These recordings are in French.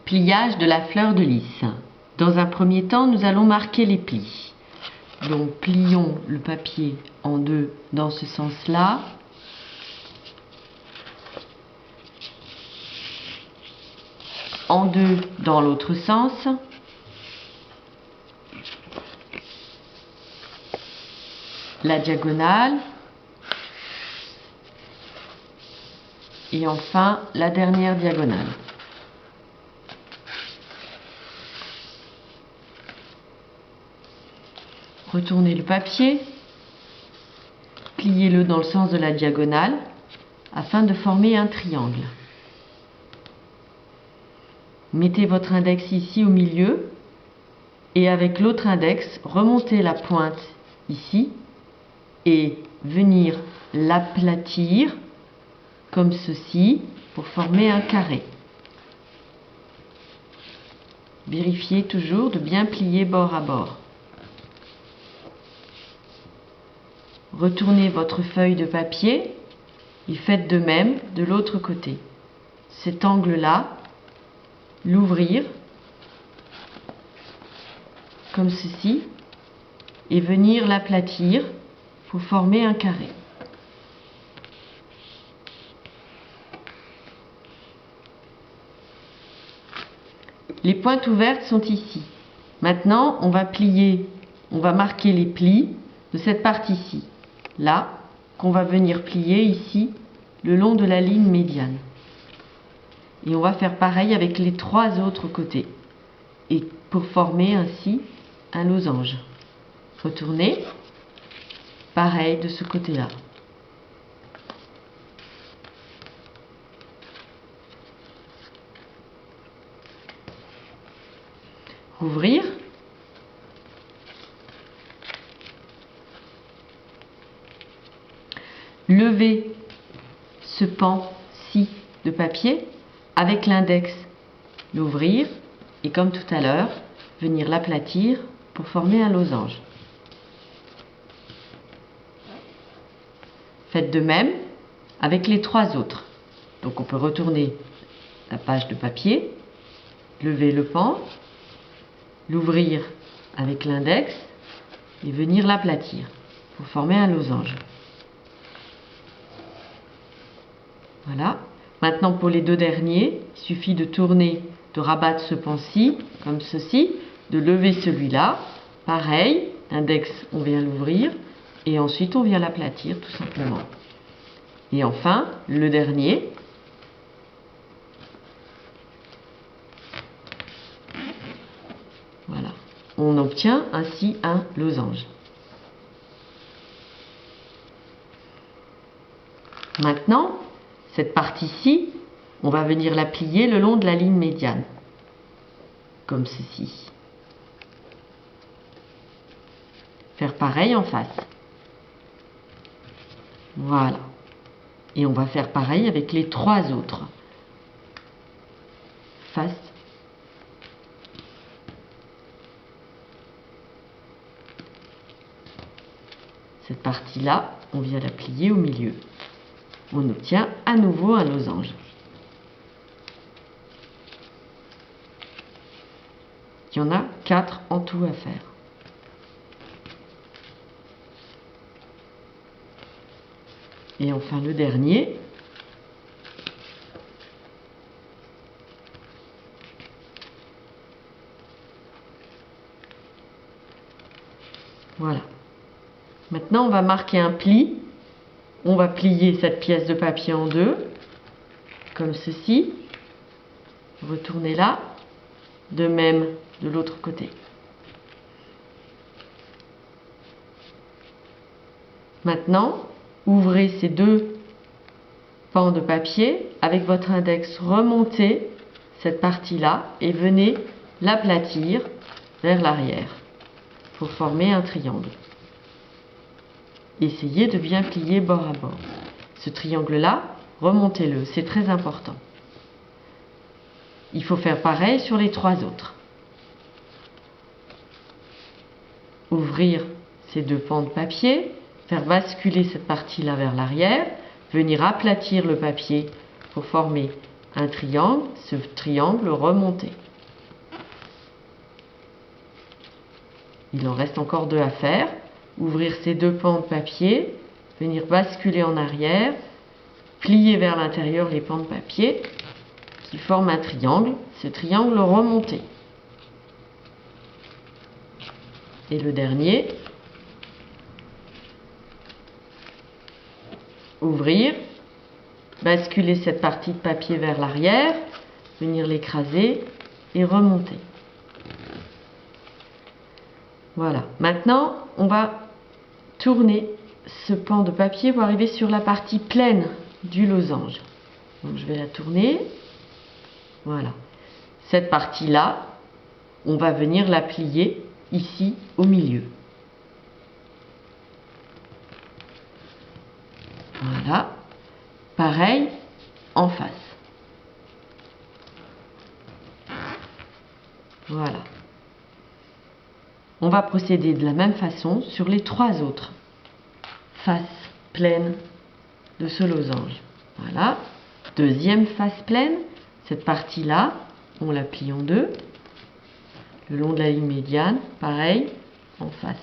Pliage de la fleur de lys. Dans un premier temps, nous allons marquer les plis. Donc plions le papier en deux dans ce sens-là. En deux dans l'autre sens. La diagonale. Et enfin la dernière diagonale. Retournez le papier, pliez-le dans le sens de la diagonale afin de former un triangle. Mettez votre index ici au milieu et avec l'autre index, remontez la pointe ici et venir l'aplatir comme ceci pour former un carré. Vérifiez toujours de bien plier bord à bord. Retournez votre feuille de papier et faites de même de l'autre côté. Cet angle-là, l'ouvrir comme ceci et venir l'aplatir pour former un carré. Les pointes ouvertes sont ici. Maintenant, on va marquer les plis de cette partie-ci. Là, qu'on va venir plier ici le long de la ligne médiane. Et on va faire pareil avec les trois autres côtés. Et pour former ainsi un losange. Retournez. Pareil de ce côté-là. Ouvrir. Levez ce pan-ci de papier avec l'index, l'ouvrir et comme tout à l'heure, venir l'aplatir pour former un losange. Faites de même avec les trois autres. Donc on peut retourner la page de papier, lever le pan, l'ouvrir avec l'index et venir l'aplatir pour former un losange. Voilà. Maintenant pour les deux derniers, il suffit de tourner, de rabattre ce pan-ci, comme ceci, de lever celui-là. Pareil, l'index, on vient l'ouvrir, et ensuite on vient l'aplatir tout simplement. Et enfin, le dernier. Voilà. On obtient ainsi un losange. Maintenant, cette partie-ci, on va venir la plier le long de la ligne médiane, comme ceci. Faire pareil en face. Voilà. Et on va faire pareil avec les trois autres. Face. Cette partie-là, on vient la plier au milieu. On obtient à nouveau un losange. Il y en a 4 en tout à faire. Et enfin le dernier. Voilà. Maintenant on va marquer un pli. On va plier cette pièce de papier en deux, comme ceci. Retournez là, de même de l'autre côté. Maintenant, ouvrez ces deux pans de papier avec votre index, remontez cette partie-là et venez l'aplatir vers l'arrière pour former un triangle. Essayez de bien plier bord à bord. Ce triangle-là, remontez-le, c'est très important. Il faut faire pareil sur les trois autres. Ouvrir ces deux pans de papier, faire basculer cette partie-là vers l'arrière, venir aplatir le papier pour former un triangle, ce triangle remonté. Il en reste encore 2 à faire. Ouvrir ces 2 pans de papier, venir basculer en arrière, plier vers l'intérieur les pans de papier qui forment un triangle, ce triangle remonté. Et le dernier, ouvrir, basculer cette partie de papier vers l'arrière, venir l'écraser et remonter. Voilà. Maintenant, on va tourner ce pan de papier pour arriver sur la partie pleine du losange. Donc je vais la tourner. Voilà. Cette partie-là, on va venir la plier ici au milieu. Voilà. Pareil en face. Voilà. On va procéder de la même façon sur les 3 autres faces pleines de ce losange. Voilà. Deuxième face pleine. Cette partie-là, on la plie en 2. Le long de la ligne médiane, pareil, en face.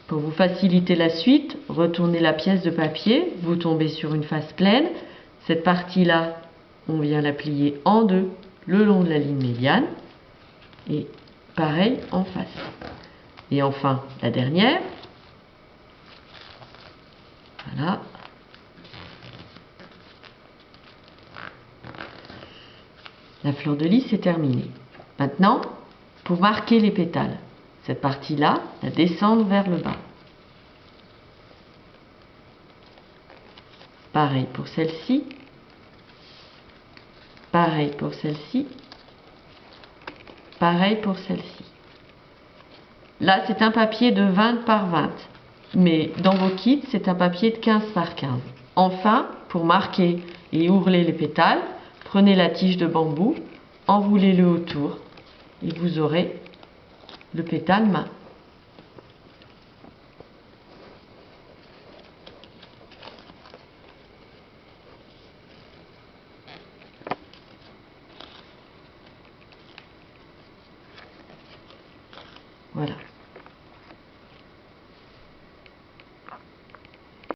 Pour vous faciliter la suite, retournez la pièce de papier, vous tombez sur une face pleine. Cette partie-là, on vient la plier en 2 le long de la ligne médiane et pareil en face. Et enfin, la dernière. Voilà. La fleur de lys est terminée. Maintenant, pour marquer les pétales, cette partie-là, la descendre vers le bas. Pareil pour celle-ci. Pareil pour celle-ci. Pareil pour celle-ci. Là, c'est un papier de 20 par 20. Mais dans vos kits, c'est un papier de 15 par 15. Enfin, pour marquer et ourler les pétales, prenez la tige de bambou, enroulez-le autour et vous aurez le pétale mat.